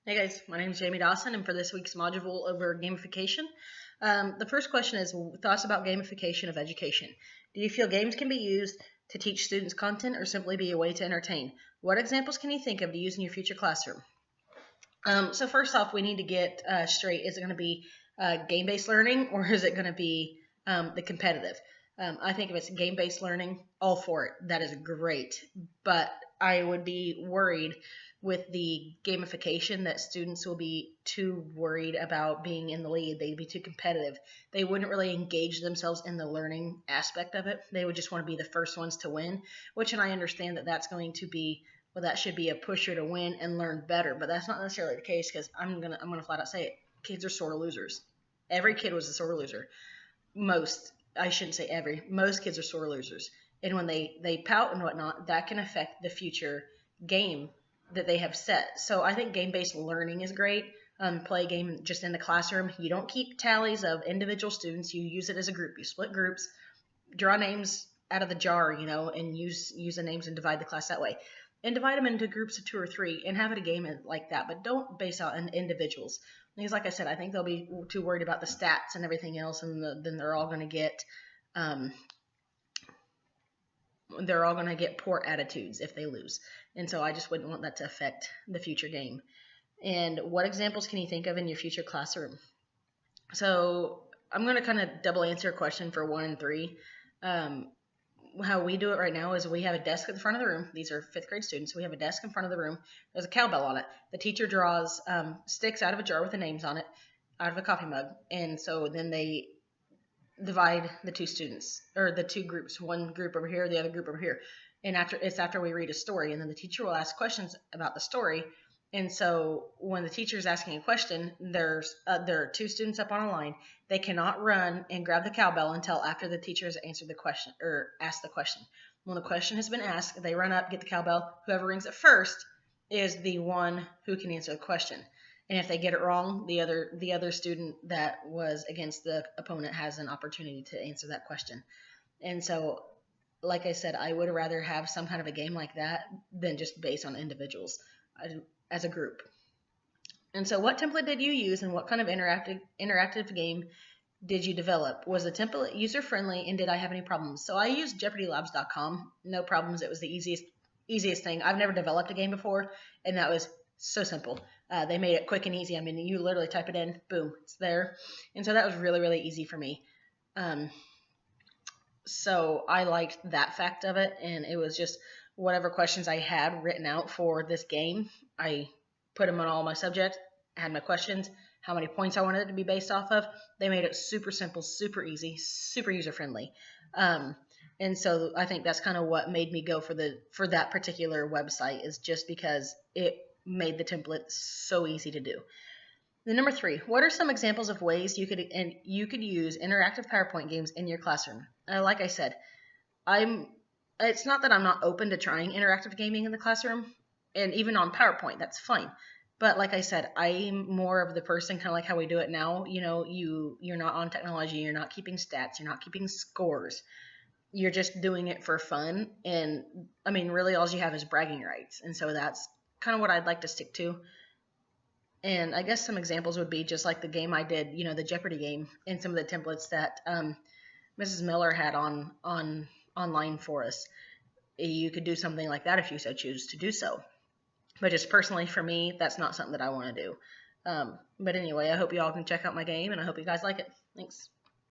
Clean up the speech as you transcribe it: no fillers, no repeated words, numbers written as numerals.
Hey guys, my name is Jamie Dawson, and for this week's module over gamification, the first question is thoughts about gamification of education. Do you feel games can be used to teach students content or simply be a way to entertain? What examples can you think of to use in your future classroom? So first off, we need to get straight, is it going to be game-based learning or is it going to be the competitive? I think if it's game-based learning, all for it. That is great. But I would be worried with the gamification that students will be too worried about being in the lead. They'd be too competitive. They wouldn't really engage themselves in the learning aspect of it. They would just want to be the first ones to win, which, and I understand that that's going to be, well, that should be a pusher to win and learn better, but that's not necessarily the case, because I'm gonna flat out say it. Kids are sore losers. Every kid was a sore loser. I shouldn't say every, most kids are sore losers. And when they pout and whatnot, that can affect the future game that they have set. So I think game-based learning is great. Play a game just in the classroom. You don't keep tallies of individual students. You use it as a group. You split groups, draw names out of the jar, and use the names and divide the class that way. And divide them into groups of 2 or 3 and have it a game like that. But don't base out on individuals. Because like I said, I think they'll be too worried about the stats and everything else, and then they're all going to get poor attitudes if they lose. And so I just wouldn't want that to affect the future game. And what examples can you think of in your future classroom? So I'm going to kind of double answer a question for 1 and 3. How we do it right now is we have a desk at the front of the room. These are 5th grade students. We have a desk in front of the room. There's a cowbell on it. The teacher draws sticks out of a jar with the names on it, out of a coffee mug. And so then they divide the 2 students, or the 2 groups, one group over here, the other group over here. And after we read a story, and then the teacher will ask questions about the story. And so when the teacher is asking a question, there are 2 students up on a line. They cannot run and grab the cowbell until after the teacher has answered the question or asked the question. When the question has been asked, they run up, get the cowbell. Whoever rings it first is the one who can answer the question. And if they get it wrong, the other student that was against the opponent has an opportunity to answer that question. And so, like I said, I would rather have some kind of a game like that than just based on individuals as a group. And so what template did you use, and what kind of interactive game did you develop? Was the template user-friendly, and did I have any problems? So I used JeopardyLabs.com. No problems. It was the easiest thing. I've never developed a game before, and that was so simple. They made it quick and easy. I mean, you literally type it in, boom, it's there. And so that was really, really easy for me. So I liked that fact of it, and it was just whatever questions I had written out for this game, I put them on all my subjects, had my questions, how many points I wanted it to be based off of. They made it super simple, super easy, super user-friendly. And so I think that's kind of what made me go for that particular website, is just because it made the template so easy to do. The number 3, what are some examples of ways you could use interactive PowerPoint games in your classroom? Like I said, it's not that I'm not open to trying interactive gaming in the classroom, and even on PowerPoint, that's fine. But like I said, I'm more of the person, kind of like how we do it now. You're not on technology, you're not keeping stats, you're not keeping scores. You're just doing it for fun. And I mean, really all you have is bragging rights. And so that's kind of what I'd like to stick to. And I guess some examples would be just like the game I did, the Jeopardy game, and some of the templates that Mrs. Miller had online for us. You could do something like that if you so choose to do so. But just personally for me, that's not something that I want to do. But anyway, I hope you all can check out my game, and I hope you guys like it. Thanks.